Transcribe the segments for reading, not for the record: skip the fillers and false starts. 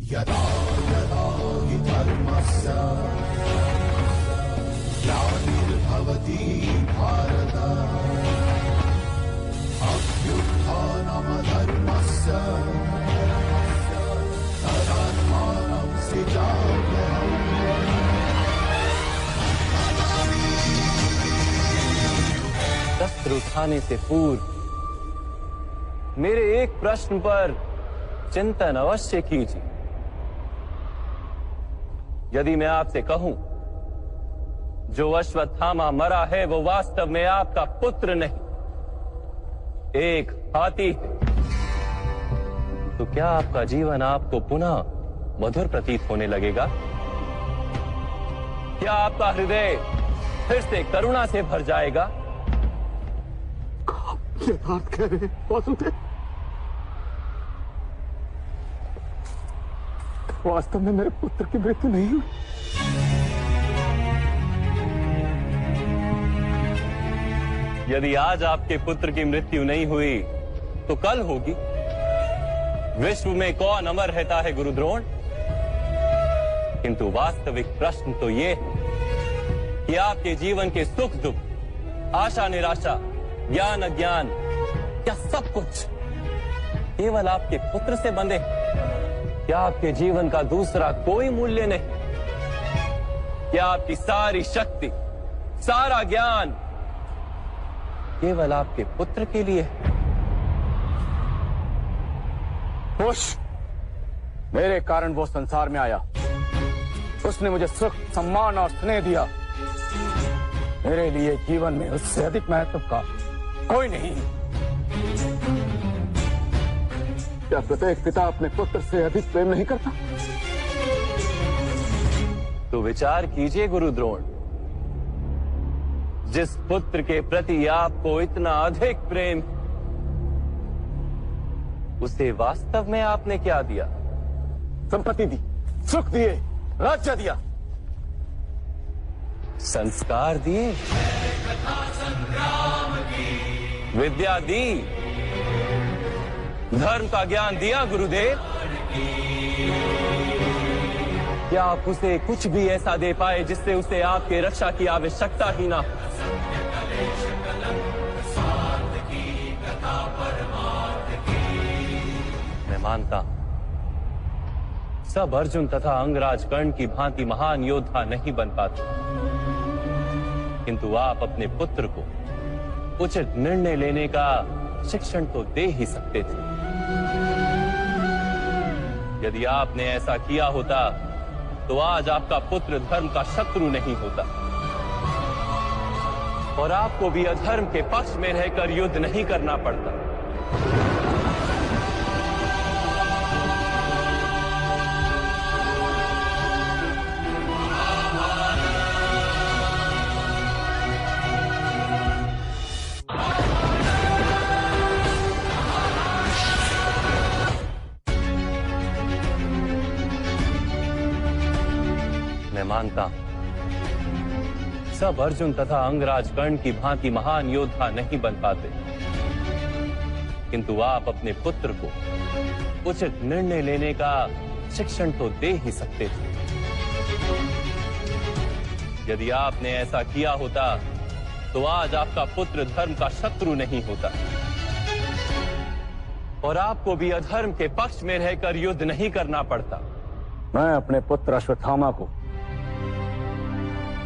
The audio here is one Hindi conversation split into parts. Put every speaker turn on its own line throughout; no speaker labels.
यदा यदा हि धर्मस्य ग्लानिर्भवति भारत अभ्युत्थानमधर्मस्य तदात्मानं सृजाम्यहम्।
शस्त्र उठाने से पूर्व मेरे एक प्रश्न पर चिंतन अवश्य कीजिए। यदि मैं आपसे कहूं जो अश्वत्थामा मरा है वो वास्तव में आपका पुत्र नहीं, एक हाथी है, तो क्या आपका जीवन आपको पुनः मधुर प्रतीत होने लगेगा? क्या आपका हृदय फिर से करुणा से भर जाएगा?
यथार्थ कह रहे हैं वासुदेव। वास्तव में मेरे पुत्र की मृत्यु नहीं हुई।
यदि आज आपके पुत्र की मृत्यु नहीं हुई तो कल होगी। विश्व में कौन अमर रहता है गुरुद्रोण? किंतु वास्तविक प्रश्न तो ये है कि आपके जीवन के सुख दुख, आशा निराशा, ज्ञान अज्ञान, क्या सब कुछ केवल आपके पुत्र से बंधे? क्या आपके जीवन का दूसरा कोई मूल्य नहीं? क्या आपकी सारी शक्ति, सारा ज्ञान केवल आपके पुत्र के लिए?
खुश, मेरे कारण वो संसार में आया। उसने मुझे सुख, सम्मान और स्नेह दिया। मेरे लिए जीवन में उससे अधिक महत्व का कोई नहीं। क्या प्रत्येक पिता अपने पुत्र से अधिक प्रेम नहीं करता?
तो विचार कीजिए गुरुद्रोण, जिस पुत्र के प्रति आपको इतना अधिक प्रेम, उसे वास्तव में आपने क्या दिया?
संपत्ति दी, सुख दिए, राज्य दिया,
संस्कार दिए, विद्या दी, धर्म का ज्ञान दिया गुरुदेव। क्या आप उसे कुछ भी ऐसा दे पाए जिससे उसे आपके रक्षा की आवश्यकता ही ना? मैं मानता हूं सब अर्जुन तथा अंगराज कर्ण की भांति महान योद्धा नहीं बन पाते, किंतु आप अपने पुत्र को उचित निर्णय लेने का शिक्षण तो दे ही सकते थे। यदि आपने ऐसा किया होता तो आज आपका पुत्र धर्म का शत्रु नहीं होता और आपको भी अधर्म के पक्ष में रहकर युद्ध नहीं करना पड़ता। मैं मानता हूं सब अर्जुन तथा अंगराज कर्ण की भांति महान योद्धा नहीं बन पाते, किंतु आप अपने पुत्र को उचित निर्णय लेने का शिक्षण तो दे ही सकते थे। यदि आपने ऐसा किया होता तो आज आपका पुत्र धर्म का शत्रु नहीं होता और आपको भी अधर्म के पक्ष में रहकर युद्ध नहीं करना पड़ता।
मैं अपने पुत्र अश्वत्थामा को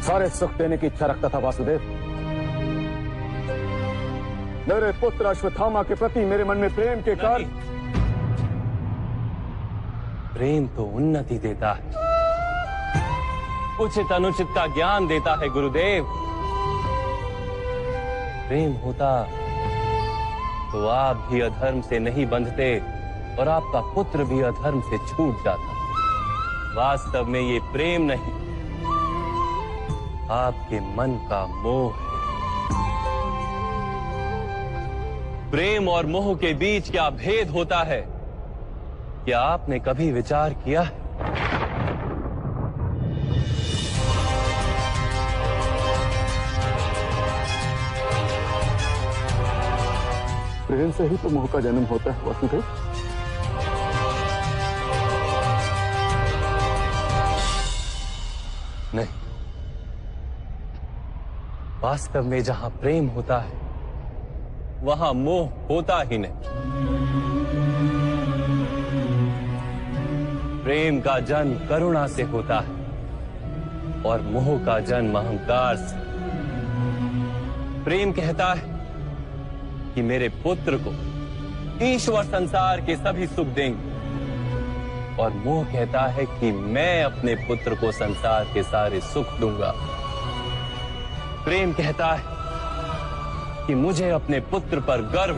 सारे सुख देने की इच्छा रखता था वासुदेव। मेरे पुत्र अश्वत्थामा के प्रति मेरे मन में प्रेम के कारण।
प्रेम तो उन्नति देता है, उचित अनुचित का ज्ञान देता है गुरुदेव। प्रेम होता तो आप भी अधर्म से नहीं बंधते और आपका पुत्र भी अधर्म से छूट जाता। वास्तव में ये प्रेम नहीं, आपके मन का मोह है। प्रेम और मोह के बीच क्या भेद होता है, क्या आपने कभी विचार किया है?
प्रेम से ही तो मोह का जन्म होता है वासुदेव।
नहीं, वास्तव में जहां प्रेम होता है वहां मोह होता ही नहीं। प्रेम का जन्म करुणा से होता है और मोह का जन्म अहंकार से। प्रेम कहता है कि मेरे पुत्र को ईश्वर संसार के सभी सुख देंगे, और मोह कहता है कि मैं अपने पुत्र को संसार के सारे सुख दूंगा। प्रेम कहता है कि मुझे अपने पुत्र पर गर्व,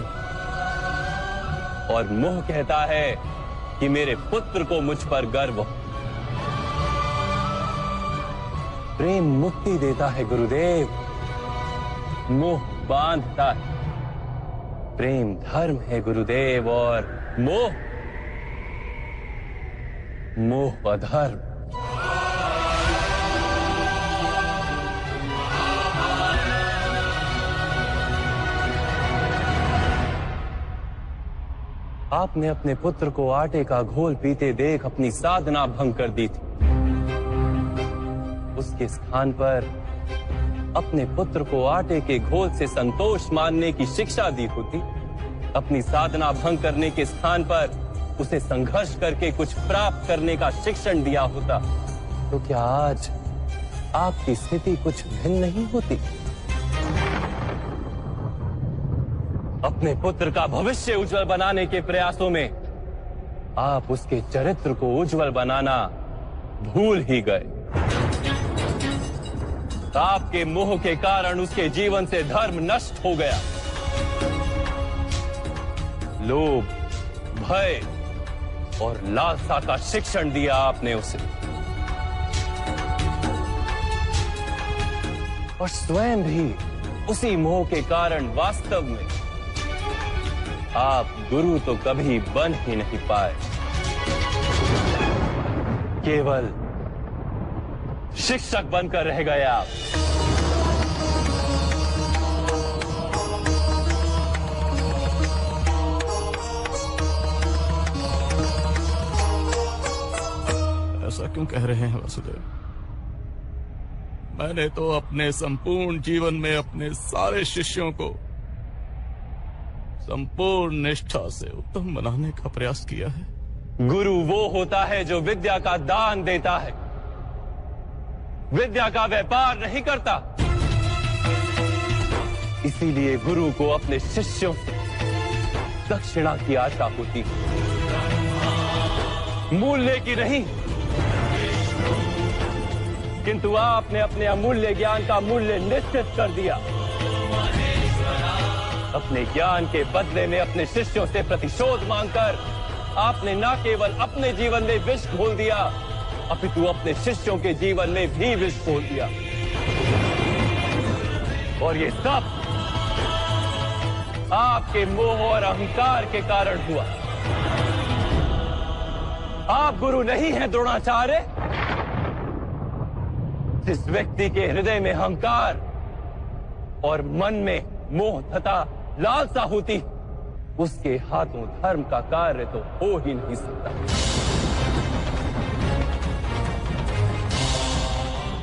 और मोह कहता है कि मेरे पुत्र को मुझ पर गर्व हो। प्रेम मुक्ति देता है गुरुदेव, मोह बांधता है। प्रेम धर्म है गुरुदेव, और मोह अधर्म। आपने अपने पुत्र को आटे का घोल पीते देख अपनी साधना भंग कर दी थी। उसके स्थान पर अपने पुत्र को आटे के घोल से संतोष मानने की शिक्षा दी होती। अपनी साधना भंग करने के स्थान पर उसे संघर्ष करके कुछ प्राप्त करने का शिक्षण दिया होता, तो क्या आज आपकी स्थिति कुछ भिन्न नहीं होती? अपने पुत्र का भविष्य उज्जवल बनाने के प्रयासों में आप उसके चरित्र को उज्जवल बनाना भूल ही गए। आपके मोह के कारण उसके जीवन से धर्म नष्ट हो गया। लोभ, भय और लालसा का शिक्षण दिया आपने उसे, और स्वयं भी उसी मोह के कारण वास्तव में आप गुरु तो कभी बन ही नहीं पाए, केवल शिक्षक बनकर रह गए आप।
ऐसा क्यों कह रहे हैं वासुदेव? मैंने तो अपने संपूर्ण जीवन में अपने सारे शिष्यों को संपूर्ण निष्ठा से उत्तम बनाने का प्रयास किया है।
गुरु वो होता है जो विद्या का दान देता है, विद्या का व्यापार नहीं करता। इसीलिए गुरु को अपने शिष्यों से दक्षिणा की आशा होती है, मूल्य की नहीं। किंतु आपने अपने अमूल्य ज्ञान का मूल्य निश्चित कर दिया। अपने ज्ञान के बदले में अपने शिष्यों से प्रतिशोध मांगकर आपने न केवल अपने जीवन में विष घोल दिया, अपितु अपने शिष्यों के जीवन में भी विष घोल दिया। और ये सब आपके मोह और अहंकार के कारण हुआ। आप गुरु नहीं हैं द्रोणाचार्य। जिस व्यक्ति के हृदय में अहंकार और मन में मोह तथा लालसा होती, उसके हाथों धर्म का कार्य तो हो ही नहीं सकता।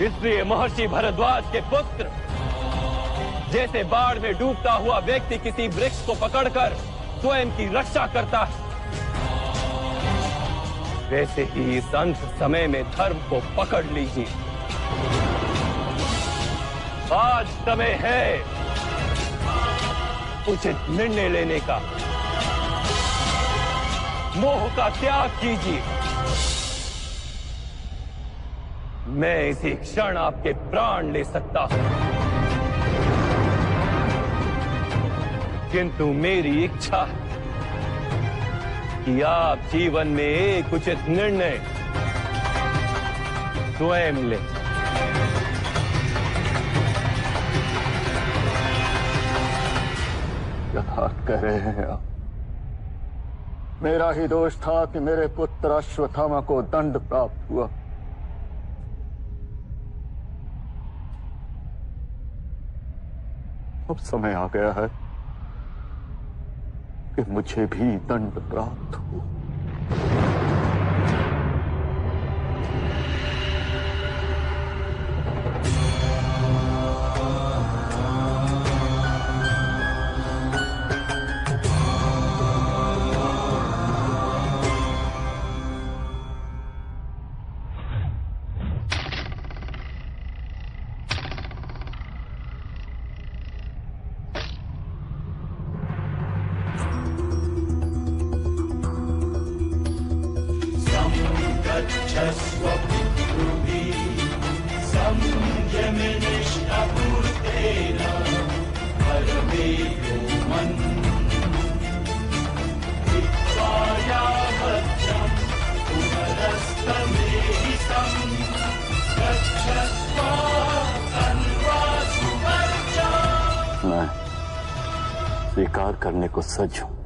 इसलिए महर्षि भरद्वाज के पुत्र जैसे बाढ़ में डूबता हुआ व्यक्ति किसी वृक्ष को पकड़कर स्वयं की रक्षा करता है, वैसे ही इस अंत समय में धर्म को पकड़ लीजिए। आज समय है उचित निर्णय लेने का। मोह का त्याग कीजिए। मैं इसी क्षण आपके प्राण ले सकता हूं, किंतु मेरी इच्छा है कि आप जीवन में एक उचित निर्णय स्वयं लें।
यथार्थ कह रहे हैं आप। मेरा ही दोष था कि मेरे पुत्र अश्वत्थामा को दंड प्राप्त हुआ। अब समय आ गया है कि मुझे भी दंड प्राप्त हो।
गच्छस्व पितृभिः संयमे निष्ठापूर्तेन परमेयो मन्त्वा यावज्जं पुनरस्तमेहि सं गच्छस्व तन्वासु वर्जम्।
मैं स्वीकार करने को सज्ज हूं।